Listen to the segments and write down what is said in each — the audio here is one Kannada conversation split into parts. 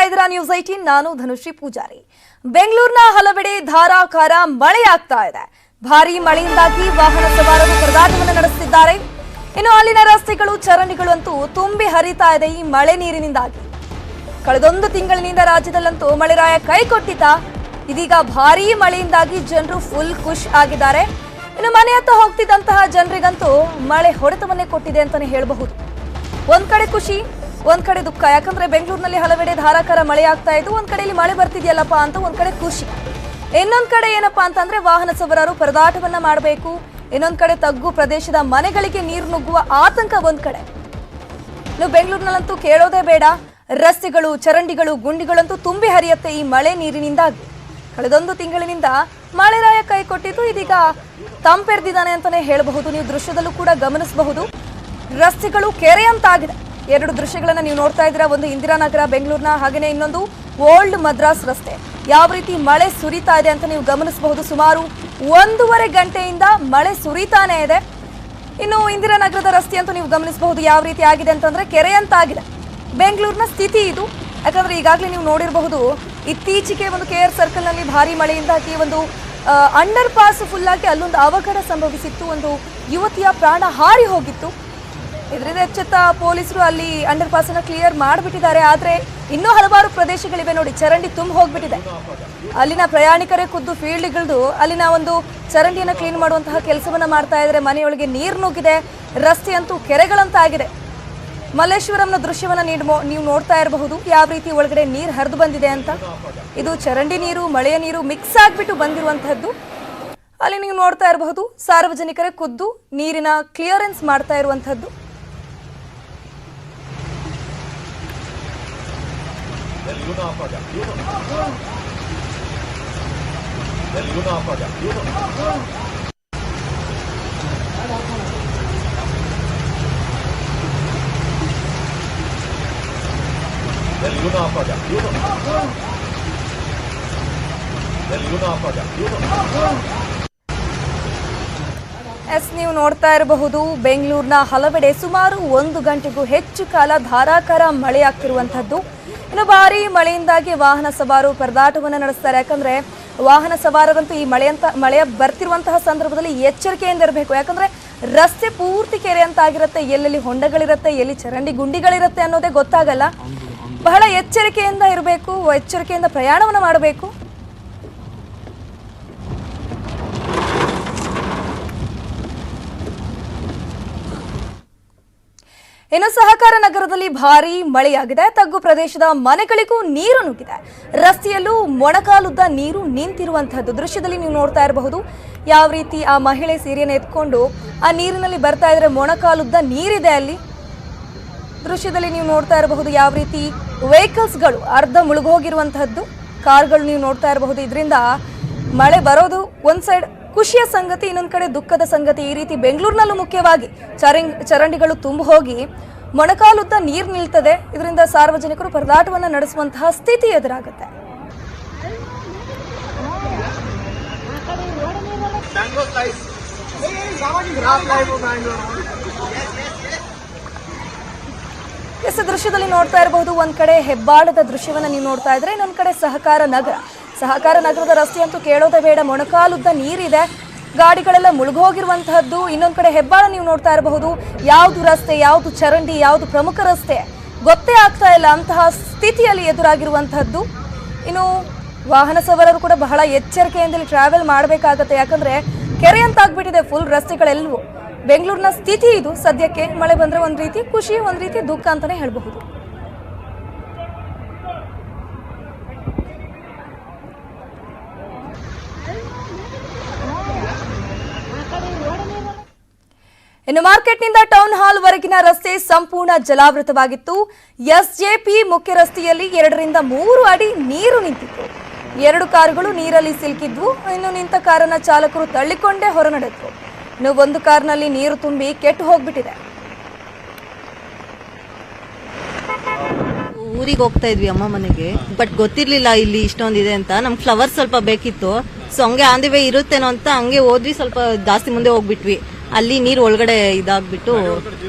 ಇದ್ದೀರಾ ನ್ಯೂಸ್ 18 ನಾನು ಧನುಶ್ರೀ ಪೂಜಾರಿ। ಬೆಂಗಳೂರಿನ ಹಲವೆಡೆ ಧಾರಾಕಾರ ಮಳೆಯಾಗ್ತಾ ಇದೆ। ಭಾರೀ ಮಳೆಯಿಂದಾಗಿ ವಾಹನ ಸವಾರರು ಪರದಾಟವನ್ನು ನಡೆಸುತ್ತಿದ್ದಾರೆ। ಇನ್ನು ಅಲ್ಲಿನ ರಸ್ತೆಗಳು ಚರಂಡಿಗಳು ಅಂತೂ ತುಂಬಿ ಹರಿತಾ ಇದೆ ಈ ಮಳೆ ನೀರಿನಿಂದಾಗಿ। ಕಳೆದೊಂದು ತಿಂಗಳಿನಿಂದ ರಾಜ್ಯದಲ್ಲಂತೂ ಮಳೆರಾಯ ಕೈ ಕೊಟ್ಟಿದ್ದ, ಇದೀಗ ಭಾರೀ ಮಳೆಯಿಂದಾಗಿ ಜನರು ಫುಲ್ ಖುಷ್ ಆಗಿದ್ದಾರೆ। ಇನ್ನು ಮನೆಯತ್ತ ಹೋಗ್ತಿದ್ದಂತಹ ಜನರಿಗಂತೂ ಮಳೆ ಹೊಡೆತವನ್ನೇ ಕೊಟ್ಟಿದೆ ಅಂತಾನೆ ಹೇಳಬಹುದು। ಒಂದ್ ಕಡೆ ಖುಷಿ, ಒಂದ್ ಕಡೆ ದುಃಖ। ಯಾಕಂದ್ರೆ ಬೆಂಗಳೂರಿನಲ್ಲಿ ಹಲವೆಡೆ ಧಾರಾಕಾರ ಮಳೆ ಆಗ್ತಾ ಇದ್ದು, ಒಂದ್ ಕಡೆಯಲ್ಲಿ ಮಳೆ ಬರ್ತಿದೆಯಲ್ಲಪ್ಪ ಅಂತ ಒಂದ್ ಕಡೆ ಖುಷಿ, ಇನ್ನೊಂದ್ ಕಡೆ ಏನಪ್ಪಾ ಅಂತಂದ್ರೆ ವಾಹನ ಸವಾರರು ಪರದಾಟವನ್ನ ಮಾಡಬೇಕು, ಇನ್ನೊಂದ್ ಕಡೆ ತಗ್ಗು ಪ್ರದೇಶದ ಮನೆಗಳಿಗೆ ನೀರು ನುಗ್ಗುವ ಆತಂಕ ಒಂದ್ ಕಡೆ। ಇನ್ನು ಬೆಂಗಳೂರಿನಲ್ಲಂತೂ ಕೇಳೋದೇ ಬೇಡ, ರಸ್ತೆಗಳು ಚರಂಡಿಗಳು ಗುಂಡಿಗಳಂತೂ ತುಂಬಿ ಹರಿಯುತ್ತೆ ಈ ಮಳೆ ನೀರಿನಿಂದಾಗಿ। ಕಳೆದೊಂದು ತಿಂಗಳಿನಿಂದ ಮಳೆರಾಯ ಕೈ ಕೊಟ್ಟಿದ್ದು, ಇದೀಗ ತಂಪೆರೆದಿದ್ದಾನೆ ಅಂತಾನೆ ಹೇಳಬಹುದು। ನೀವು ದೃಶ್ಯದಲ್ಲೂ ಕೂಡ ಗಮನಿಸಬಹುದು, ರಸ್ತೆಗಳು ಕೆರೆಯಂತಾಗಿದೆ। ಎರಡು ದೃಶ್ಯಗಳನ್ನ ನೀವು ನೋಡ್ತಾ ಇದ್ದೀರಾ, ಒಂದು ಇಂದಿರಾನಗರ ಬೆಂಗಳೂರಿನ, ಹಾಗೆಯೇ ಇನ್ನೊಂದು ಓಲ್ಡ್ ಮದ್ರಾಸ್ ರಸ್ತೆ। ಯಾವ ರೀತಿ ಮಳೆ ಸುರಿತಾ ಇದೆ ಅಂತ ನೀವು ಗಮನಿಸಬಹುದು। ಸುಮಾರು 1.5 ಗಂಟೆಯಿಂದ ಮಳೆ ಸುರಿತಾನೆ ಇದೆ। ಇನ್ನು ಇಂದಿರಾನಗರದ ರಸ್ತೆ ಅಂತೂ ನೀವು ಗಮನಿಸಬಹುದು ಯಾವ ರೀತಿ ಆಗಿದೆ ಅಂತಂದ್ರೆ ಕೆರೆಯಂತಾಗಿದೆ ಬೆಂಗಳೂರಿನ ಸ್ಥಿತಿ ಇದು। ಯಾಕಂದ್ರೆ ಈಗಾಗಲೇ ನೀವು ನೋಡಿರಬಹುದು, ಇತ್ತೀಚೆಗೆ ಒಂದು KR ಸರ್ಕಲ್ ನಲ್ಲಿ ಭಾರಿ ಮಳೆಯಿಂದಾಗಿ ಒಂದು ಅಂಡರ್ ಪಾಸ್ ಫುಲ್ ಆಗಿ ಅಲ್ಲೊಂದು ಅವಘಡ ಸಂಭವಿಸಿತ್ತು, ಒಂದು ಯುವತಿಯ ಪ್ರಾಣ ಹಾರಿ ಹೋಗಿತ್ತು। ಇದರಿಂದ ಎಚ್ಚೆತ್ತ ಪೊಲೀಸರು ಅಲ್ಲಿ ಅಂಡರ್ ಪಾಸ್ ಅನ್ನ ಕ್ಲಿಯರ್ ಮಾಡಿಬಿಟ್ಟಿದ್ದಾರೆ। ಆದ್ರೆ ಇನ್ನೂ ಹಲವಾರು ಪ್ರದೇಶಗಳಿವೆ ನೋಡಿ, ಚರಂಡಿ ತುಂಬ ಹೋಗ್ಬಿಟ್ಟಿದೆ। ಅಲ್ಲಿನ ಪ್ರಯಾಣಿಕರೇ ಖುದ್ದು ಫೀಲ್ಡ್ಗಳದು ಅಲ್ಲಿನ ಒಂದು ಚರಂಡಿಯನ್ನ ಕ್ಲೀನ್ ಮಾಡುವಂತಹ ಕೆಲಸವನ್ನ ಮಾಡ್ತಾ ಇದ್ದಾರೆ। ಮನೆಯೊಳಗೆ ನೀರು ನುಗ್ಗಿದೆ, ರಸ್ತೆ ಅಂತೂ ಕೆರೆಗಳಂತಾಗಿದೆ। ಮಲ್ಲೇಶ್ವರಂನ ದೃಶ್ಯವನ್ನ ನೀವು ನೋಡ್ತಾ ಇರಬಹುದು, ಯಾವ ರೀತಿ ಒಳಗಡೆ ನೀರು ಹರಿದು ಬಂದಿದೆ ಅಂತ। ಇದು ಚರಂಡಿ ನೀರು ಮಳೆಯ ನೀರು ಮಿಕ್ಸ್ ಆಗಿಬಿಟ್ಟು ಬಂದಿರುವಂತಹದ್ದು। ಅಲ್ಲಿ ನೀವು ನೋಡ್ತಾ ಇರಬಹುದು, ಸಾರ್ವಜನಿಕರೇ ಖುದ್ದು ನೀರಿನ ಕ್ಲಿಯರೆನ್ಸ್ ಮಾಡ್ತಾ ಇರುವಂತಹದ್ದು। ಎಸ್, ನೀವು ನೋಡ್ತಾ ಇರಬಹುದು, ಬೆಂಗಳೂರಿನ ಹಲವೆಡೆ ಸುಮಾರು 1 ಗಂಟೆಗೂ ಹೆಚ್ಚು ಕಾಲ ಧಾರಾಕಾರ ಮಳೆಯಾಗ್ತಿರುವಂತಹದ್ದು। ಇನ್ನು ಭಾರಿ ಮಳೆಯಿಂದಾಗಿ ವಾಹನ ಸವಾರರು ಪರದಾಟವನ್ನು ನಡೆಸ್ತಾರೆ। ಯಾಕಂದ್ರೆ ವಾಹನ ಸವಾರರಂತೂ ಈ ಮಳೆಯ ಬರ್ತಿರುವಂತಹ ಸಂದರ್ಭದಲ್ಲಿ ಎಚ್ಚರಿಕೆಯಿಂದ ಇರಬೇಕು। ಯಾಕಂದ್ರೆ ರಸ್ತೆ ಪೂರ್ತಿ ಕೆರೆ ಅಂತ ಆಗಿರುತ್ತೆ, ಎಲ್ಲೆಲ್ಲಿ ಹೊಂಡಗಳಿರುತ್ತೆ, ಎಲ್ಲಿ ಚರಂಡಿ ಗುಂಡಿಗಳಿರುತ್ತೆ ಅನ್ನೋದೇ ಗೊತ್ತಾಗಲ್ಲ। ಬಹಳ ಎಚ್ಚರಿಕೆಯಿಂದ ಇರಬೇಕು, ಎಚ್ಚರಿಕೆಯಿಂದ ಪ್ರಯಾಣವನ್ನು ಮಾಡಬೇಕು। ಇನ್ನು ಸಹಕಾರ ನಗರದಲ್ಲಿ ಭಾರೀ ಮಳೆಯಾಗಿದೆ, ತಗ್ಗು ಪ್ರದೇಶದ ಮನೆಗಳಿಗೂ ನೀರು ನುಗ್ಗಿದೆ, ರಸ್ತೆಯಲ್ಲೂ ಮೊಣಕಾಲುದ್ದ ನೀರು ನಿಂತಿರುವಂತಹದ್ದು ದೃಶ್ಯದಲ್ಲಿ ನೀವು ನೋಡ್ತಾ ಇರಬಹುದು। ಯಾವ ರೀತಿ ಆ ಮಹಿಳೆ ಸೀರೆಯನ್ನು ಎತ್ಕೊಂಡು ಆ ನೀರಿನಲ್ಲಿ ಬರ್ತಾ ಇದ್ರೆ ಮೊಣಕಾಲುದ್ದ ನೀರಿದೆ ಅಲ್ಲಿ। ದೃಶ್ಯದಲ್ಲಿ ನೀವು ನೋಡ್ತಾ ಇರಬಹುದು ಯಾವ ರೀತಿ ವೆಹಿಕಲ್ಸ್ಗಳು ಅರ್ಧ ಮುಳುಗೋಗಿರುವಂತಹದ್ದು, ಕಾರ್ಗಳು ನೀವು ನೋಡ್ತಾ ಇರಬಹುದು। ಇದರಿಂದ ಮಳೆ ಬರೋದು ಒಂದ್ ಸೈಡ್ ಖುಷಿಯ ಸಂಗತಿ, ಇನ್ನೊಂದು ಕಡೆ ದುಃಖದ ಸಂಗತಿ। ಈ ರೀತಿ ಬೆಂಗಳೂರಿನಲ್ಲೂ ಮುಖ್ಯವಾಗಿ ಚರಂಡಿಗಳು ತುಂಬ ಹೋಗಿ ಮೊಣಕಾಲುದ್ದ ನೀರು ನಿಲ್ತದೆ, ಇದರಿಂದ ಸಾರ್ವಜನಿಕರು ಪರದಾಟವನ್ನು ನಡೆಸುವಂತಹ ಸ್ಥಿತಿ ಎದುರಾಗುತ್ತೆ। ಎಸ್, ದೃಶ್ಯದಲ್ಲಿ ನೋಡ್ತಾ ಇರಬಹುದು, ಒಂದ್ ಕಡೆ ಹೆಬ್ಬಾಳದ ದೃಶ್ಯವನ್ನ ನೀವು ನೋಡ್ತಾ ಇದ್ರೆ, ಇನ್ನೊಂದ್ ಕಡೆ ಸಹಕಾರ ನಗರದ ರಸ್ತೆ ಅಂತೂ ಕೇಳೋದೇ ಬೇಡ, ಮೊಣಕಾಲುದ್ದ ನೀರಿದೆ, ಗಾಡಿಗಳೆಲ್ಲ ಮುಳುಗೋಗಿರುವಂತಹದ್ದು। ಇನ್ನೊಂದ್ ಕಡೆ ಹೆಬ್ಬಾಳ ನೀವು ನೋಡ್ತಾ ಇರಬಹುದು, ಯಾವ್ದು ರಸ್ತೆ, ಯಾವ್ದು ಚರಂಡಿ, ಯಾವ್ದು ಪ್ರಮುಖ ರಸ್ತೆ ಗೊತ್ತೇ ಆಗ್ತಾ ಇಲ್ಲ ಅಂತಹ ಸ್ಥಿತಿಯಲ್ಲಿ ಎದುರಾಗಿರುವಂತಹದ್ದು। ಇನ್ನು ವಾಹನ ಸವಾರರು ಕೂಡ ಬಹಳ ಎಚ್ಚರಿಕೆಯಿಂದ ಟ್ರಾವೆಲ್ ಮಾಡಬೇಕಾಗತ್ತೆ, ಯಾಕಂದ್ರೆ ಕೆರೆ ಅಂತ ಆಗ್ಬಿಟ್ಟಿದೆ ಫುಲ್ ರಸ್ತೆಗಳೆಲ್ಲವೂ। ಬೆಂಗಳೂರಿನ ಸ್ಥಿತಿ ಇದು ಸದ್ಯಕ್ಕೆ। ಮಳೆ ಬಂದ್ರೆ ಒಂದ್ ರೀತಿ ಖುಷಿ, ಒಂದ್ ರೀತಿ ದುಃಖ ಅಂತಾನೆ ಹೇಳಬಹುದು। ಇನ್ನು ಮಾರ್ಕೆಟ್ನಿಂದ ಟೌನ್ ಹಾಲ್ ವರೆಗಿನ ರಸ್ತೆ ಸಂಪೂರ್ಣ ಜಲಾವೃತವಾಗಿತ್ತು। SJP ಮುಖ್ಯ ರಸ್ತೆಯಲ್ಲಿ 2 ರಿಂದ 3 ಅಡಿ ನೀರು ನಿಂತಿತ್ತು, 2 ಕಾರುಗಳು ನೀರಲ್ಲಿ ಸಿಲುಕಿದ್ವು। ಇನ್ನು ನಿಂತ ಕಾರನ್ನ ಚಾಲಕರು ತಳ್ಳಿಕೊಂಡೇ ಹೊರ ನಡೆದ್ರು। ಇನ್ನು ಒಂದು ಕಾರ್ನಲ್ಲಿ ನೀರು ತುಂಬಿ ಕೆಟ್ಟು ಹೋಗ್ಬಿಟ್ಟಿದೆ। ಊರಿಗೆ ಹೋಗ್ತಾ ಇದ್ವಿ ಅಮ್ಮ ಮನೆಗೆ, ಬಟ್ ಗೊತ್ತಿರ್ಲಿಲ್ಲ ಇಲ್ಲಿ ಇಷ್ಟೊಂದಿದೆ ಅಂತ। ನಮ್ಗೆ ಫ್ಲವರ್ಸ್ ಸ್ವಲ್ಪ ಬೇಕಿತ್ತು, ಸೊ ಹಂಗೆ ಆನ್ ದಿ ವೇ ಇರುತ್ತೇನೋ ಅಂತ ಹಂಗೆ ಹೋದ್ವಿ, ಸ್ವಲ್ಪ ಜಾಸ್ತಿ ಮುಂದೆ ಹೋಗ್ಬಿಟ್ವಿ। ಅಲ್ಲಿ ನೀರು ಒಳಗಡೆ ಇದಾಗ್ಬಿಟ್ಟು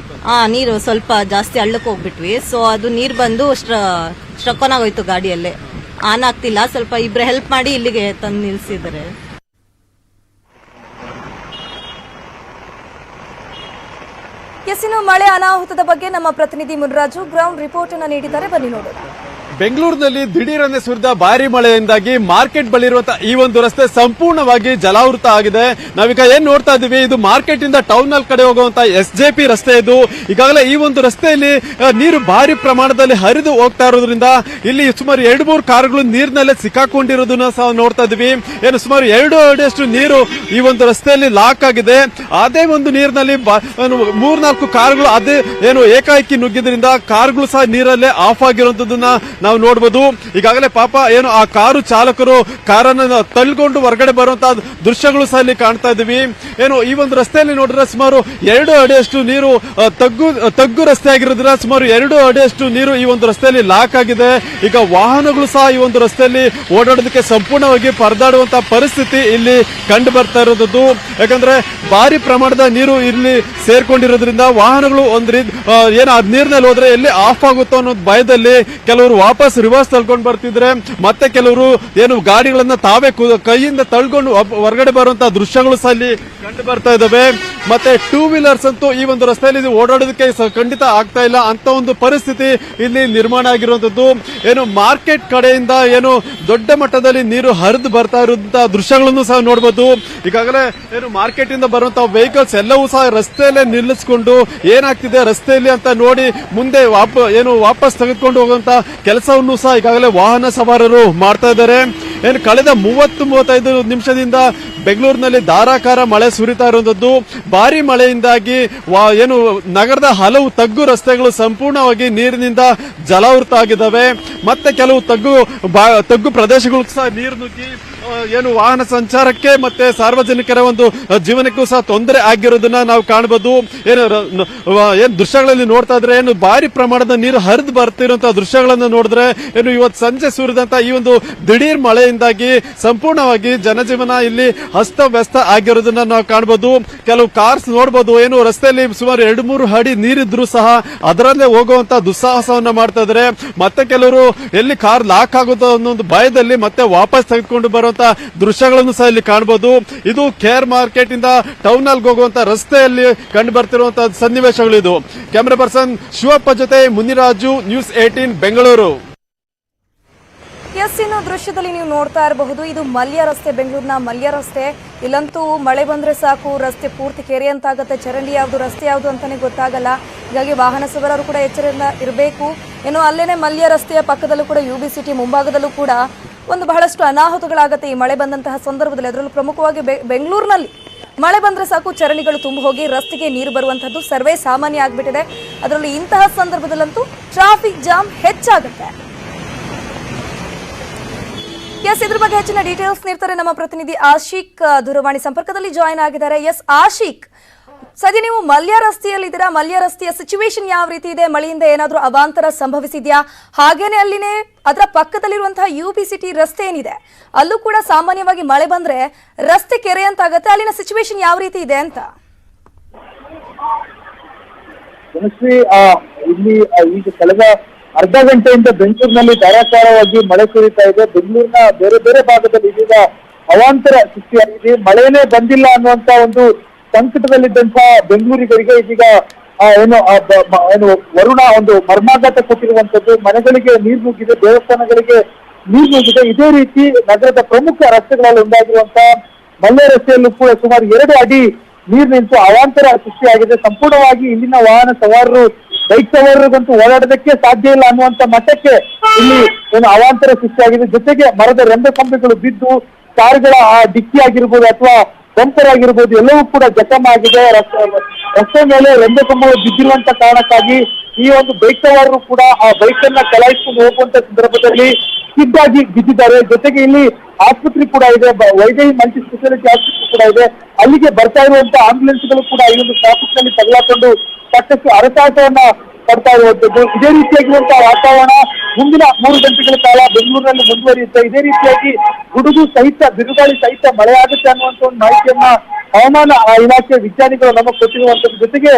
ನೀರು ಸ್ವಲ್ಪ ಜಾಸ್ತಿ ಹಳ್ಳಕ್ಕೆ ಹೋಗ್ಬಿಟ್ವಿ. ಸೊ ಅದು ನೀರು ಬಂದು ಸ್ಟ್ರಕ್ ಆಗೋಯ್ತು, ಗಾಡಿಯಲ್ಲೇ ಆನ್ ಆಗ್ತಿಲ್ಲ. ಸ್ವಲ್ಪ ಇಬ್ರು ಹೆಲ್ಪ್ ಮಾಡಿ ಇಲ್ಲಿಗೆ ತಂದು ನಿಲ್ಸಿದ್ದಾರೆ. ಇನ್ನು ಮಳೆ ಅನಾಹುತದ ಬಗ್ಗೆ ನಮ್ಮ ಪ್ರತಿನಿಧಿ ಮುನ್ರಾಜು ಗ್ರೌಂಡ್ ರಿಪೋರ್ಟ್ ಅನ್ನು ನೀಡಿದ್ದಾರೆ, ಬನ್ನಿ ನೋಡೋಣ. ಬೆಂಗಳೂರಿನಲ್ಲಿ ದಿಢೀರನೆ ಸುರಿದ ಭಾರಿ ಮಳೆಯಿಂದಾಗಿ ಮಾರ್ಕೆಟ್ ಬಳಿ ಇರುವಂತಹ ಈ ಒಂದು ರಸ್ತೆ ಸಂಪೂರ್ಣವಾಗಿ ಜಲಾವೃತ ಆಗಿದೆ. ನಾವೀಗ ಏನ್ ನೋಡ್ತಾ ಇದೀವಿ, ಇದು ಮಾರ್ಕೆಟ್ ಇಂದ ಟೌನ್ ನಲ್ಲಿ ಕಡೆ ಹೋಗುವಂತಹ SJP ರಸ್ತೆ ಇದು. ಈಗಾಗಲೇ ಈ ಒಂದು ರಸ್ತೆಯಲ್ಲಿ ನೀರು ಭಾರಿ ಪ್ರಮಾಣದಲ್ಲಿ ಹರಿದು ಹೋಗ್ತಾ ಇರೋದ್ರಿಂದ ಇಲ್ಲಿ ಸುಮಾರು 2-3 ಕಾರುಗಳು ನೀರಿನಲ್ಲೇ ಸಿಕ್ಕಾಕೊಂಡಿರೋದನ್ನ ಸಹ ನೋಡ್ತಾ ಇದೀವಿ. ಏನು ಸುಮಾರು 2 ಅಡಿಯಷ್ಟು ನೀರು ಈ ಒಂದು ರಸ್ತೆಯಲ್ಲಿ ಲಾಕ್ ಆಗಿದೆ. ಅದೇ ಒಂದು ನೀರಿನಲ್ಲಿ 3-4 ಕಾರುಗಳು ಅದೇ ಏನು ಏಕಾಏಕಿ ನುಗ್ಗಿದ್ರಿಂದ ಕಾರುಗಳು ಸಹ ನೀರಲ್ಲೇ ಆಫ್ ಆಗಿರುವಂತದನ್ನ ನಾವು ನೋಡಬಹುದು. ಈಗಾಗಲೇ ಪಾಪ ಏನು ಆ ಕಾರು ಚಾಲಕರು ಕಾರನ್ನು ತಳ್ಳಿಕೊಂಡು ಹೊರಗಡೆ ಬರುವಂತಹ ದೃಶ್ಯಗಳು ಸಹ ಇಲ್ಲಿ ಕಾಣ್ತಾ ಇದೀವಿ. ಏನು ಈ ಒಂದು ರಸ್ತೆಯಲ್ಲಿ ನೋಡಿದ್ರೆ ಸುಮಾರು 2 ಅಡಿಯಷ್ಟು ನೀರು ತಗ್ಗು ರಸ್ತೆ ಆಗಿರೋದ್ರಿಂದ ಸುಮಾರು 2 ಅಡಿಯಷ್ಟು ನೀರು ಈ ಒಂದು ರಸ್ತೆಯಲ್ಲಿ ಲಾಕ್ ಆಗಿದೆ. ಈಗ ವಾಹನಗಳು ಸಹ ಈ ಒಂದು ರಸ್ತೆಯಲ್ಲಿ ಓಡಾಡೋದಕ್ಕೆ ಸಂಪೂರ್ಣವಾಗಿ ಪರದಾಡುವಂತಹ ಪರಿಸ್ಥಿತಿ ಇಲ್ಲಿ ಕಂಡು ಬರ್ತಾ ಇರೋದು. ಯಾಕಂದ್ರೆ ಭಾರಿ ಪ್ರಮಾಣದ ನೀರು ಇಲ್ಲಿ ಸೇರ್ಕೊಂಡಿರೋದ್ರಿಂದ ವಾಹನಗಳು ಏನು ಆ ನೀರಿನಲ್ಲಿ ಹೋದ್ರೆ ಎಲ್ಲಿ ಆಫ್ ಆಗುತ್ತೋ ಅನ್ನೋ ಭಯದಲ್ಲಿ ಕೆಲವರು ವಾಪಸ್ ರಿವರ್ಸ್ ತಳ್ಕೊಂಡು ಬರ್ತಿದ್ರೆ, ಮತ್ತೆ ಕೆಲವರು ಏನು ಗಾಡಿಗಳನ್ನ ತಾವೇ ಕೈಯಿಂದ ತಳ್ಕೊಂಡು ಹೊರಗಡೆ ಬರುವಂತಹ ದೃಶ್ಯಗಳು ಸಹ ಇಲ್ಲಿ ಕಂಡು ಬರ್ತಾ ಇದಾವೆ. ಮತ್ತೆ 2 ವೀಲರ್ಸ್ ಅಂತೂ ಈ ಒಂದು ರಸ್ತೆಯಲ್ಲಿ ಓಡಾಡೋದಕ್ಕೆ ಖಂಡಿತ ಆಗ್ತಾ ಇಲ್ಲ ಅಂತ ಒಂದು ಪರಿಸ್ಥಿತಿ ಇಲ್ಲಿ ನಿರ್ಮಾಣ ಆಗಿರುವಂತದ್ದು. ಏನು ಮಾರ್ಕೆಟ್ ಕಡೆಯಿಂದ ಏನು ದೊಡ್ಡ ಮಟ್ಟದಲ್ಲಿ ನೀರು ಹರಿದು ಬರ್ತಾ ಇರುವಂತಹ ದೃಶ್ಯಗಳನ್ನು ಸಹ ನೋಡಬಹುದು. ಈಗಾಗಲೇ ಏನು ಮಾರ್ಕೆಟ್ ಇಂದ ಬರುವಂತಹ ವೆಹಿಕಲ್ಸ್ ಎಲ್ಲವೂ ಸಹ ರಸ್ತೆಯಲ್ಲೇ ನಿಲ್ಲಿಸಿಕೊಂಡು ಏನಾಗ್ತಿದೆ ರಸ್ತೆಯಲ್ಲಿ ಅಂತ ನೋಡಿ ಮುಂದೆ ವಾಪಸ್ ತೆಗೆದುಕೊಂಡು ಹೋಗುವಂತ ಕೆಲಸವನ್ನು ಸಹ ಈಗಾಗಲೇ ವಾಹನ ಸವಾರರು ಮಾಡ್ತಾ ಇದ್ದಾರೆ. ಏನು ಕಳೆದ 30-35 ನಿಮಿಷದಿಂದ ಬೆಂಗಳೂರಿನಲ್ಲಿ ಧಾರಾಕಾರ ಮಳೆ ಸುರಿತಾ ಇರುವಂತದ್ದು. ಭಾರಿ ಮಳೆಯಿಂದಾಗಿ ಏನು ನಗರದ ಹಲವು ತಗ್ಗು ರಸ್ತೆಗಳು ಸಂಪೂರ್ಣವಾಗಿ ನೀರಿನಿಂದ ಜಲಾವೃತ ಆಗಿದ್ದಾವೆ. ಮತ್ತೆ ಕೆಲವು ತಗ್ಗು ಪ್ರದೇಶಗಳು ಸಹ ನೀರು ನುಗ್ಗಿ ಏನು ವಾಹನ ಸಂಚಾರಕ್ಕೆ ಮತ್ತೆ ಸಾರ್ವಜನಿಕರ ಒಂದು ಜೀವನಕ್ಕೂ ಸಹ ತೊಂದರೆ ಆಗಿರೋದನ್ನ ನಾವು ಕಾಣಬಹುದು. ಏನು ದೃಶ್ಯಗಳಲ್ಲಿ ನೋಡ್ತಾ ಇದ್ರೆ ಏನು ಭಾರಿ ಪ್ರಮಾಣದ ನೀರು ಹರಿದು ಬರ್ತಿರುವಂತಹ ದೃಶ್ಯಗಳನ್ನು ನೋಡಿದ್ರೆ ಏನು ಇವತ್ತು ಸಂಜೆ ಸುರಿದಂತ ಈ ಒಂದು ದಿಢೀರ್ ಮಳೆಯಿಂದಾಗಿ ಸಂಪೂರ್ಣವಾಗಿ ಜನಜೀವನ ಇಲ್ಲಿ ಅಸ್ತವ್ಯಸ್ತ ಆಗಿರೋದನ್ನ ನಾವು ಕಾಣಬಹುದು. ಕೆಲವು ಕಾರ್ಸ್ ನೋಡಬಹುದು, ಏನು ರಸ್ತೆಯಲ್ಲಿ ಸುಮಾರು 2-3 ಅಡಿ ನೀರಿದ್ರು ಸಹ ಅದರಲ್ಲೇ ಹೋಗುವಂತ ದುಸ್ಸಾಹಸವನ್ನ ಮಾಡ್ತಾ ಇದ್ದಾರೆ. ಮತ್ತೆ ಕೆಲವರು ಎಲ್ಲಿ ಕಾರ್ ಲಾಕ್ ಆಗುತ್ತೋ ಅನ್ನೋ ಒಂದು ಭಯದಲ್ಲಿ ಮತ್ತೆ ವಾಪಸ್ ತೆಗೆದುಕೊಂಡು ಬರುವಂತ ದೃಶ್ಯಗಳನ್ನು ಸಹ ಇಲ್ಲಿ ಕಾಣಬಹುದು. ಇದು KR ಮಾರ್ಕೆಟ್ ಇಂದ ಟೌನ್ ನಲ್ಲಿ ಹೋಗುವಂತ ರಸ್ತೆಯಲ್ಲಿ ಕಂಡು ಬರ್ತಿರುವಂತಹ ಸನ್ನಿವೇಶಗಳು. ಇದು ಕ್ಯಾಮೆರಾ ಪರ್ಸನ್ ಶಿವಪ್ಪ ಜೊತೆ ಮುನಿರಾಜು, ನ್ಯೂಸ್ 18 ಬೆಂಗಳೂರು. ಇನ್ನು ದೃಶ್ಯದಲ್ಲಿ ನೀವು ನೋಡ್ತಾ ಇರಬಹುದು, ಇದು ಮಲ್ಯ ರಸ್ತೆ, ಬೆಂಗಳೂರಿನ ಮಲ್ಯ ರಸ್ತೆ. ಇಲ್ಲಂತೂ ಮಳೆ ಬಂದ್ರೆ ಸಾಕು ರಸ್ತೆ ಪೂರ್ತಿ ಕೆರೆಯಂತಾಗತ್ತೆ. ಚರಂಡಿ ಯಾವುದು ರಸ್ತೆ ಯಾವುದು ಅಂತಾನೆ ಗೊತ್ತಾಗಲ್ಲ. ಹೀಗಾಗಿ ವಾಹನ ಸವಾರರು ಕೂಡ ಎಚ್ಚರದಿಂದ ಇರಬೇಕು. ಇನ್ನು ಅಲ್ಲೇನೆ ಮಲ್ಯ ರಸ್ತೆಯ ಪಕ್ಕದಲ್ಲೂ ಕೂಡ UB ಸಿಟಿ ಮುಂಭಾಗದಲ್ಲೂ ಕೂಡ ಒಂದು ಬಹಳಷ್ಟು ಅನಾಹುತಗಳಾಗತ್ತೆ ಈ ಮಳೆ ಬಂದಂತಹ ಸಂದರ್ಭದಲ್ಲಿ. ಅದರಲ್ಲೂ ಪ್ರಮುಖವಾಗಿ ಬೆಂಗಳೂರಿನಲ್ಲಿ ಮಳೆ ಬಂದ್ರೆ ಸಾಕು ಚರಂಡಿಗಳು ತುಂಬ ಹೋಗಿ ರಸ್ತೆಗೆ ನೀರು ಬರುವಂತದ್ದು ಸರ್ವೇ ಸಾಮಾನ್ಯ ಆಗ್ಬಿಟ್ಟಿದೆ. ಅದರಲ್ಲೂ ಇಂತಹ ಸಂದರ್ಭದಲ್ಲಂತೂ ಟ್ರಾಫಿಕ್ ಜಾಮ್ ಹೆಚ್ಚಾಗುತ್ತೆ. ಇದ್ರ ಬಗ್ಗೆ ಹೆಚ್ಚಿನ ಡೀಟೇಲ್ಸ್ ನೀಡ್ತಾರೆ ನಮ್ಮ ಪ್ರತಿನಿಧಿ ಆಶಿಕ್, ದೂರವಾಣಿ ಸಂಪರ್ಕದಲ್ಲಿ ಜಾಯಿನ್ ಆಗಿದ್ದಾರೆ. ಆಶಿಕ್, ಸದ್ಯ ನೀವು ಮಲ್ಯ ರಸ್ತೆಯಲ್ಲಿದ್ದೀರಾ. ಮಲ್ಯ ರಸ್ತೆಯ ಸಿಚುವೇಶನ್ ಯಾವ ರೀತಿ ಇದೆ? ಮಳೆಯಿಂದ ಏನಾದರೂ ಅವಾಂತರ ಸಂಭವಿಸಿದ್ಯಾ? ಹಾಗೇನೆ ಅಲ್ಲಿನೇ ಅದರ ಪಕ್ಕದಲ್ಲಿರುವಂತಹ UB ಸಿಟಿ ರಸ್ತೆ ಏನಿದೆ ಅಲ್ಲೂ ಕೂಡ ಸಾಮಾನ್ಯವಾಗಿ ಮಳೆ ಬಂದ್ರೆ ರಸ್ತೆ ಕೆರೆ ಅಂತ ಆಗುತ್ತೆ. ಅಲ್ಲಿನ ಸಿಚುವೇಶನ್ ಯಾವ ರೀತಿ ಇದೆ ಅಂತ? ಇಲ್ಲಿ ಈಗ ಕಳೆದ ಅರ್ಧ ಗಂಟೆಯಿಂದ ಬೆಂಗಳೂರಿನಲ್ಲಿ ಧಾರಾಕಾರವಾಗಿ ಮಳೆ ಸುರಿತಾ ಇದೆ. ಬೆಂಗಳೂರಿನ ಬೇರೆ ಬೇರೆ ಭಾಗದಲ್ಲಿ ಇದೀಗ ಅವಾಂತರ ಸೃಷ್ಟಿಯಾಗಿದೆ. ಮಳೆನೇ ಬಂದಿಲ್ಲ ಅನ್ನುವಂತ ಒಂದು ಸಂಕಟದಲ್ಲಿದ್ದಂತಹ ಬೆಂಗಳೂರಿಗರಿಗೆ ಇದೀಗ ಏನು ವರುಣ ಒಂದು ಮರ್ಮಾಘಾತ ಕೊಟ್ಟಿರುವಂತದ್ದು. ಮನೆಗಳಿಗೆ ನೀರು ನುಗ್ಗಿದೆ, ದೇವಸ್ಥಾನಗಳಿಗೆ ನೀರು ನುಗ್ಗಿದೆ. ಇದೇ ರೀತಿ ನಗರದ ಪ್ರಮುಖ ರಸ್ತೆಗಳಲ್ಲಿ ಒಂದಾಗಿರುವಂತಹ ಮಲ್ಯ ರಸ್ತೆಯಲ್ಲೂ ಕೂಡ ಸುಮಾರು 2 ಅಡಿ ನೀರು ನಿಂತು ಅವಾಂತರ ಸೃಷ್ಟಿಯಾಗಿದೆ. ಸಂಪೂರ್ಣವಾಗಿ ಇಲ್ಲಿನ ವಾಹನ ಸವಾರರು, ಬೈಕ್ ಸವಾರರಿಗಂತೂ ಓಡಾಡೋದಕ್ಕೆ ಸಾಧ್ಯ ಇಲ್ಲ ಅನ್ನುವಂತ ಮಟ್ಟಕ್ಕೆ ಇಲ್ಲಿ ಏನು ಅವಾಂತರ ಸೃಷ್ಟಿಯಾಗಿದೆ. ಜೊತೆಗೆ ಮರದ ರೆಂಬೆ ಕೊಂಬೆಗಳು ಬಿದ್ದು ಕಾರುಗಳ ಡಿಕ್ಕಿ ಆಗಿರ್ಬೋದು ಅಥವಾ ಬಂಪರ್ ಆಗಿರ್ಬೋದು ಎಲ್ಲವೂ ಕೂಡ ಜಖಮ ಆಗಿದೆ. ರಸ್ತೆ ಮೇಲೆ ರೆಂಬೆ ಕೊಂಬೆಗಳು ಬಿದ್ದಿರುವಂತ ಕಾರಣಕ್ಕಾಗಿ ಈ ಒಂದು ಬೈಕ್ ಸವಾರರು ಕೂಡ ಆ ಬೈಕ್ ಅನ್ನ ಚಲಾಯಿಸಿಕೊಂಡು ಹೋಗುವಂತ ಸಂದರ್ಭದಲ್ಲಿ ಸಿದ್ದಾಗಿ ಬಿದ್ದಿದ್ದಾರೆ. ಜೊತೆಗೆ ಇಲ್ಲಿ ಆಸ್ಪತ್ರೆ ಕೂಡ ಇದೆ, ವೈದೇಹಿ ಮಲ್ಟಿ ಸ್ಪೆಷಾಲಿಟಿ ಆಸ್ಪತ್ರೆ ಕೂಡ ಇದೆ. ಅಲ್ಲಿಗೆ ಬರ್ತಾ ಇರುವಂತ ಆಂಬ್ಯುಲೆನ್ಸ್ಗಳು ಕೂಡ ಈ ಒಂದು ಟ್ರಾಫಿಕ್ ನಲ್ಲಿ ತಗಲಾಕೊಂಡು ಸಾಕಷ್ಟು ಅರಸಾಟವನ್ನ ಪಡ್ತಾ ಇರುವಂತದ್ದು. ಇದೇ ರೀತಿಯಾಗಿರುವಂತಹ ವಾತಾವರಣ ಮುಂದಿನ 3 ಗಂಟೆಗಳ ಕಾಲ ಬೆಂಗಳೂರಿನಲ್ಲಿ ಮುಂದುವರಿಯುತ್ತೆ. ಇದೇ ರೀತಿಯಾಗಿ ಗುಡುಗು ಸಹಿತ ಬಿರುಗಾಳಿ ಸಹಿತ ಮಳೆ ಆಗುತ್ತೆ ಅನ್ನುವಂತ ಒಂದು ಮಾಹಿತಿಯನ್ನ ಹವಾಮಾನ ಇಲಾಖೆ ವಿಜ್ಞಾನಿಗಳು ನಮಗೆ ಕೊಟ್ಟಿರುವಂತದ್ರ ಜೊತೆಗೆ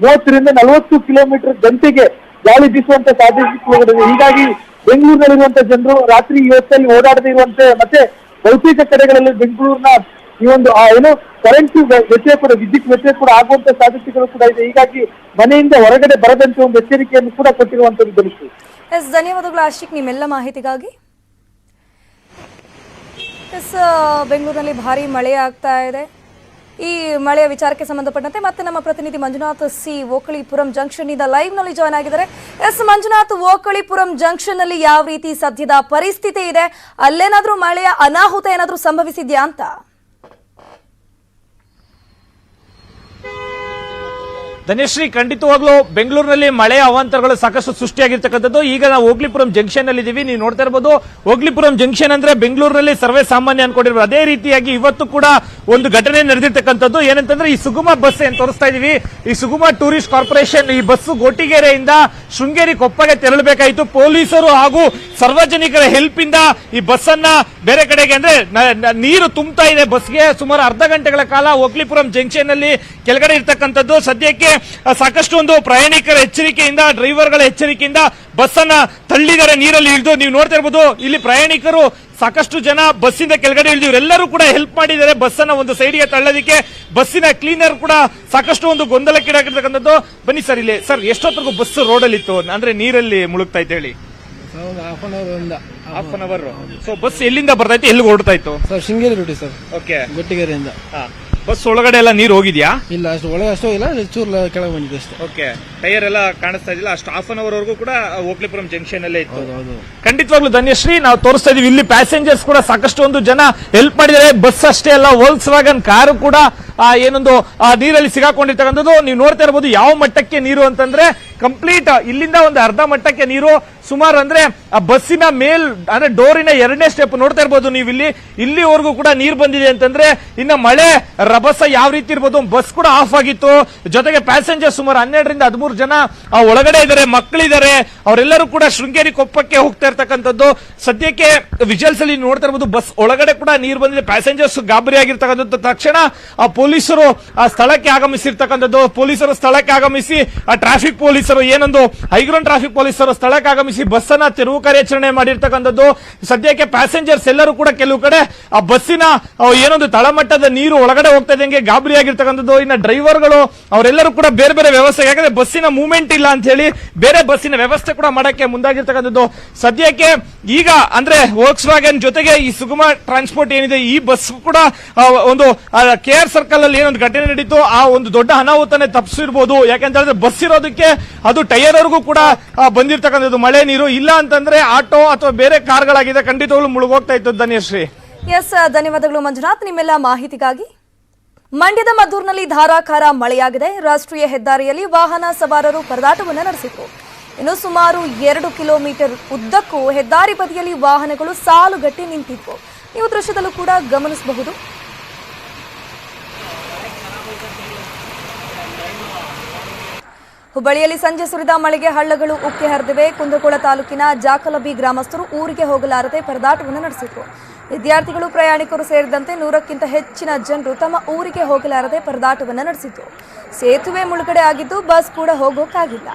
30ರಿಂದ 40 ಕಿಲೋಮೀಟರ್ ಗಂಟೆಗೆ ಗಾಳಿ ಬೀಸುವಂತ ಸಾಧ್ಯತೆ. ಹೀಗಾಗಿ ಬೆಂಗಳೂರಿನಲ್ಲಿರುವಂತ ಜನರು ರಾತ್ರಿ ಈ ಹೊತ್ತಲ್ಲಿ ಓಡಾಡದೇ ಇರುವಂತೆ, ಮತ್ತೆ ಬಹುತೇಕ ಕಡೆಗಳಲ್ಲಿ ಬೆಂಗಳೂರಿನ ಈ ಒಂದು ಏನು ಕರೆಂಟ್ ವ್ಯತ್ಯಯ ಕೂಡ, ವಿದ್ಯುತ್ ವ್ಯತ್ಯಯ ಕೂಡ ಆಗುವಂತ ಸಾಧ್ಯತೆಗಳು ಕೂಡ ಇದೆ. ಹೀಗಾಗಿ ಮನೆಯಿಂದ ಹೊರಗಡೆ ಬರದಂತೆ ಒಂದು ಎಚ್ಚರಿಕೆಯನ್ನು ಕೂಡ ಕೊಟ್ಟಿರುವಂತದ್ದು ಧನುಷ್. ಎಸ್, ಧನ್ಯವಾದಗಳು ಆಶಿಕ್ ನಿಮ್ಮೆಲ್ಲ ಮಾಹಿತಿಗಾಗಿ. ಎಸ್, ಬೆಂಗಳೂರಿನಲ್ಲಿ ಭಾರಿ ಮಳೆ ಆಗ್ತಾ ಇದೆ. ಈ ಮಳೆಯ ವಿಚಾರಕ್ಕೆ ಸಂಬಂಧಪಟ್ಟಂತೆ ಮತ್ತೆ ನಮ್ಮ ಪ್ರತಿನಿಧಿ ಮಂಜುನಾಥ್ ಸಿ ಓಕಳಿಪುರಂ ಜಂಕ್ಷನ್ ಇಂದ ಲೈವ್ ನಲ್ಲಿ ಜಾಯ್ನ್ ಆಗಿದ್ದಾರೆ. ಎಸ್ ಮಂಜುನಾಥ್, ಓಕಳಿಪುರಂ ಜಂಕ್ಷನ್ ನಲ್ಲಿ ಯಾವ ರೀತಿ ಸದ್ಯದ ಪರಿಸ್ಥಿತಿ ಇದೆ? ಅಲ್ಲೇನಾದ್ರೂ ಮಳೆಯ ಅನಾಹುತ ಏನಾದ್ರೂ ಸಂಭವಿಸಿದ್ಯಾ ಅಂತ? ಧನ್ಯಶ್ರೀ, ಖಂಡಿತವಾಗ್ಲೂ ಬೆಂಗಳೂರಿನಲ್ಲಿ ಮಳೆಯ ಅವಾಂತರಗಳು ಸಾಕಷ್ಟು ಸೃಷ್ಟಿಯಾಗಿರ್ತಕ್ಕಂಥದ್ದು. ಈಗ ನಾವು ಹೋಗ್ಲಿಪುರಂ ಜಂಕ್ಷನ್ ಅಲ್ಲಿ ಇದೀವಿ. ನೀವು ನೋಡ್ತಾ ಇರಬಹುದು, ಹೋಗ್ಲಿಪುರಂ ಜಂಕ್ಷನ್ ಅಂದ್ರೆ ಬೆಂಗಳೂರಿನಲ್ಲಿ ಸರ್ವೇ ಸಾಮಾನ್ಯ ಅನ್ಕೊಂಡಿರ್ಬೋದು. ಅದೇ ರೀತಿಯಾಗಿ ಇವತ್ತು ಕೂಡ ಒಂದು ಘಟನೆ ನಡೆದಿರ್ತಕ್ಕಂಥದ್ದು. ಏನಂತಂದ್ರೆ ಈ ಸುಗಮ ಬಸ್ ಏನ್ ತೋರಿಸ್ತಾ ಇದೀವಿ, ಈ ಸುಗಮ ಟೂರಿಸ್ಟ್ ಕಾರ್ಪೊರೇಷನ್ ಈ ಬಸ್ ಗೋಟಿಗೆರೆಯಿಂದ ಶೃಂಗೇರಿ ಕೊಪ್ಪಗೆ ತೆರಳಬೇಕಾಯಿತು. ಪೊಲೀಸರು ಹಾಗೂ ಸಾರ್ವಜನಿಕರ ಹೆಲ್ಪ್ ಇಂದ ಈ ಬಸ್ ಅನ್ನ ಬೇರೆ ಕಡೆಗೆ, ಅಂದ್ರೆ ನೀರು ತುಂಬ್ತಾ ಇದೆ ಬಸ್ಗೆ. ಸುಮಾರು ಅರ್ಧ ಗಂಟೆಗಳ ಕಾಲ ಹೋಗ್ಲಿಪುರಂ ಜಂಕ್ಷನ್ ಅಲ್ಲಿ ಕೆಳಗಡೆ ಇರ್ತಕ್ಕಂಥದ್ದು. ಸದ್ಯಕ್ಕೆ ಸಾಕಷ್ಟು ಒಂದು ಪ್ರಯಾಣಿಕರ ಎಚ್ಚರಿಕೆಯಿಂದ, ಡ್ರೈವರ್ಗಳ ಎಚ್ಚರಿಕೆಯಿಂದ ಬಸ್ ಅನ್ನ ತಳ್ಳಿದರೆ ನೀರಲ್ಲಿ ಇಳಿದು. ನೀವು ನೋಡ್ತಾ ಇರಬಹುದು, ಇಲ್ಲಿ ಪ್ರಯಾಣಿಕರು ಸಾಕಷ್ಟು ಜನ ಬಸ್ಸಿಂದ ಕೆಳಗಡೆ ಇಳಿದಿದ್ರು. ಎಲ್ಲರೂ ಕೂಡ ಹೆಲ್ಪ್ ಮಾಡಿದ್ದಾರೆ ಬಸ್ ಅನ್ನ ಒಂದು ಸೈಡ್ಗೆ ತಳ್ಳೋದಕ್ಕೆ. ಬಸ್ಸಿನ ಕ್ಲೀನರ್ ಕೂಡ ಸಾಕಷ್ಟು ಒಂದು ಗೊಂದಲಕ್ಕೀಡಾಗಿರ್ತಕ್ಕಂಥದ್ದು. ಬನ್ನಿ ಸರ್, ಇಲ್ಲಿ ಸರ್ ಎಷ್ಟೊತ್ತಿಗೂ ಬಸ್ ರೋಡಲ್ಲಿ ಇತ್ತು, ಅಂದ್ರೆ ನೀರಲ್ಲಿ ಮುಳುಗ್ತಾ ಇತ್ತು ಹೇಳಿ? Half an hour. So bus ಎಲ್ಲಿಂದ ಬರ್ತಾ ಇತ್ತು, ಎಲ್ಲಿಗೆ ಹೊರಡ್ತಾ ಇತ್ತು sir? Sringeri route sir, okay. ಗೊಟ್ಟಿಗೆರೆಯಿಂದ. ಬಸ್ ಒಳಗಡೆ ಎಲ್ಲ ನೀರು ಹೋಗಿದ್ಯಾ? ಇಲ್ಲ, ಅಷ್ಟು ಒಳಗೆ ಅಷ್ಟೋ ಇಲ್ಲ, ಚೂರು ಕೆಳಗೆ ಬಂದಿದೆ ಅಷ್ಟೇ. ಓಕೆ, ಟೈರ್ ಎಲ್ಲ ಕಾಣಿಸ್ತಾ ಇದಿಲ್ಲ. ಅಷ್ಟು ಹಾಫ್ ಅನ್ ಅವರ್ ವರೆಗೂ ಕೂಡ ಹೋಗ್ಲಿಪುರಂ ಜಂಕ್ಷನ್ ಅಲ್ಲೇ ಇತ್ತು. ಹೌದು. ಖಂಡಿತವಾಗ್ಲೂ ಧನ್ಯಶ್ರೀ, ನಾವು ತೋರಿಸ್ತಾ ಇದೀವಿ. ಇಲ್ಲಿ ಪ್ಯಾಸೆಂಜರ್ಸ್ ಕೂಡ ಸಾಕಷ್ಟು ಒಂದು ಜನ ಹೆಲ್ಪ್ ಮಾಡಿದ್ದಾರೆ. ಬಸ್ ಅಷ್ಟೇ ಅಲ್ಲ, ವೋಲ್ಕ್ಸ್ ವ್ಯಾಗನ್ ಕಾರು ಕೂಡ ಏನೊಂದು ನೀರಲ್ಲಿ ಸಿಗಾಕೊಂಡಿರ್ತಕ್ಕಂಥದ್ದು. ನೀವು ನೋಡ್ತಾ ಇರಬಹುದು ಯಾವ ಮಟ್ಟಕ್ಕೆ ನೀರು ಅಂತಂದ್ರೆ ಕಂಪ್ಲೀಟ್ ಇಲ್ಲಿಂದ ಒಂದು ಅರ್ಧ ಮಟ್ಟಕ್ಕೆ ನೀರು. ಸುಮಾರು ಅಂದ್ರೆ ಆ ಬಸ್ಸಿನ ಮೇಲ್ ಅಂದ್ರೆ ಡೋರಿನ 2ನೇ ಸ್ಟೆಪ್ ನೋಡ್ತಾ ಇರ್ಬೋದು ನೀವು. ಇಲ್ಲಿವರೆಗೂ ಕೂಡ ನೀರು ಬಂದಿದೆ ಅಂತಂದ್ರೆ ಇನ್ನ ಮಳೆ ರಭಸ ಯಾವ ರೀತಿ ಇರ್ಬೋದು. ಬಸ್ ಕೂಡ ಆಫ್ ಆಗಿತ್ತು. ಜೊತೆಗೆ ಪ್ಯಾಸೆಂಜರ್ ಸುಮಾರು 12ರಿಂದ 13 ಜನ ಒಳಗಡೆ ಇದ್ದಾರೆ, ಮಕ್ಕಳಿದ್ದಾರೆ. ಅವರೆಲ್ಲರೂ ಕೂಡ ಶೃಂಗೇರಿ ಕೊಪ್ಪಕ್ಕೆ ಹೋಗ್ತಾ ಇರ್ತಕ್ಕಂಥದ್ದು. ಸದ್ಯಕ್ಕೆ ವಿಜುವಲ್ಸ್ ಅಲ್ಲಿ ನೋಡ್ತಾ ಇರ್ಬೋದು, ಬಸ್ ಒಳಗಡೆ ಕೂಡ ನೀರು ಬಂದಿದೆ. ಪ್ಯಾಸೆಂಜರ್ಸ್ ಗಾಬರಿ ಆಗಿರ್ತಕ್ಕಂಥದ್ದು. ತಕ್ಷಣ ಆ ಪೊಲೀಸರು ಆ ಸ್ಥಳಕ್ಕೆ ಆಗಮಿಸಿರ್ತಕ್ಕಂಥದ್ದು. ಪೊಲೀಸರು ಸ್ಥಳಕ್ಕೆ ಆಗಮಿಸಿ, ಆ ಟ್ರಾಫಿಕ್ ಪೊಲೀಸರು ಏನೊಂದು ಹೈಗ್ರೌಂಡ್ ಟ್ರಾಫಿಕ್ ಪೊಲೀಸರು ಸ್ಥಳಕ್ಕೆ ಆಗಮಿಸಿ ಬಸ್ ಅನ್ನ ತೆರವು ಕಾರ್ಯಾಚರಣೆ ಮಾಡಿರ್ತಕ್ಕಂಥದ್ದು. ಸದ್ಯಕ್ಕೆ ಪ್ಯಾಸೆಂಜರ್ಸ್ ಎಲ್ಲರೂ ಕೂಡ ಕೆಲವು ಕಡೆ ಆ ಬಸ್ಸಿನ ಏನೊಂದು ತಳಮಟ್ಟದ ನೀರು ಒಳಗಡೆ ಹೋಗ್ತಾ ಇದ್ದಂಗೆ ಗಾಬರಿ ಆಗಿರ್ತಕ್ಕಂಥದ್ದು. ಇನ್ನು ಡ್ರೈವರ್ಗಳು ಅವರೆಲ್ಲರೂ ಕೂಡ ಬೇರೆ ಬೇರೆ ವ್ಯವಸ್ಥೆ, ಯಾಕಂದ್ರೆ ಬಸ್ಸಿನ ಮೂವ್ಮೆಂಟ್ ಇಲ್ಲ ಅಂತ ಹೇಳಿ ಬೇರೆ ಬಸ್ಸಿನ ವ್ಯವಸ್ಥೆ ಕೂಡ ಮಾಡಕ್ಕೆ ಮುಂದಾಗಿರ್ತಕ್ಕಂಥದ್ದು. ಸದ್ಯಕ್ಕೆ ಈಗ ಅಂದ್ರೆ ವೋಲ್ಕ್ಸ್ ವ್ಯಾಗನ್ ಜೊತೆಗೆ ಈ ಸುಗಮ ಟ್ರಾನ್ಸ್ಪೋರ್ಟ್ ಏನಿದೆ, ಈ ಬಸ್ ಕೂಡ ಒಂದು KR ಸರ್ಕಲ್ ಅಲ್ಲಿ ಏನೊಂದು ಘಟನೆ ನಡೀತು, ಆ ಒಂದು ದೊಡ್ಡ ಅನಾಹುತನೇ ತಪ್ಪಿಸಿರ್ಬೋದು. ಯಾಕಂತ ಹೇಳಿದ್ರೆ ಬಸ್ ಇರೋದಕ್ಕೆ ಅದು ಟೈರ್ ವರೆಗೂ ಕೂಡ ಬಂದಿರ್ತಕ್ಕಂಥದ್ದು. ಮಳೆ ನೀರು ಇಲ್ಲ ಅಂತಂದ್ರೆ ಆಟೋ ಅಥವಾ ಬೇರೆ ಕಾರ್ಗಳಾಗಿದೆ, ಖಂಡಿತವಾಗ್ಲೂ ಮುಳುಗೋಗ್ತಾ ಇತ್ತು. ಧನ್ಯಶ್ರೀ. ಎಸ್, ಧನ್ಯವಾದಗಳು ಮಂಜುನಾಥ್ ನಿಮ್ಮೆಲ್ಲ ಮಾಹಿತಿಗಾಗಿ. ಮಂಡ್ಯದ ಮದ್ದೂರಿನಲ್ಲಿ ಧಾರಾಕಾರ ಮಳೆಯಾಗಿದೆ. ರಾಷ್ಟ್ರೀಯ ಹೆದ್ದಾರಿಯಲ್ಲಿ ವಾಹನ ಸವಾರರು ಪರದಾಟವನ್ನು ನಡೆಸಿದ್ರು. ಇನ್ನು ಸುಮಾರು 2 ಕಿಲೋಮೀಟರ್ ಉದ್ದಕ್ಕೂ ಹೆದ್ದಾರಿ ಬದಿಯಲ್ಲಿ ವಾಹನಗಳು ಸಾಲುಗಟ್ಟಿ ನಿಂತಿದ್ವು. ನೀವು ದೃಶ್ಯದಲ್ಲೂ ಕೂಡ ಗಮನಿಸಬಹುದು. ಹುಬ್ಬಳ್ಳಿಯಲ್ಲಿ ಸಂಜೆ ಸುರಿದ ಮಳೆಗೆ ಹಳ್ಳಗಳು ಉಕ್ಕಿ ಹರಿದಿವೆ. ಕುಂದಗೋಳ ತಾಲೂಕಿನ ಜಾಕಲಬಿ ಗ್ರಾಮಸ್ಥರು ಊರಿಗೆ ಹೋಗಲಾರದೆ ಪರದಾಟವನ್ನು ನಡೆಸಿದ್ರು. ವಿದ್ಯಾರ್ಥಿಗಳು, ಪ್ರಯಾಣಿಕರು ಸೇರಿದಂತೆ 100ಕ್ಕಿಂತ ಹೆಚ್ಚಿನ ಜನರು ತಮ್ಮ ಊರಿಗೆ ಹೋಗಲಾರದೆ ಪರದಾಟವನ್ನು ನಡೆಸಿದ್ರು. ಸೇತುವೆ ಮುಳುಗಡೆ ಆಗಿದ್ದು ಬಸ್ ಕೂಡ ಹೋಗೋಕ್ಕಾಗಿಲ್ಲ.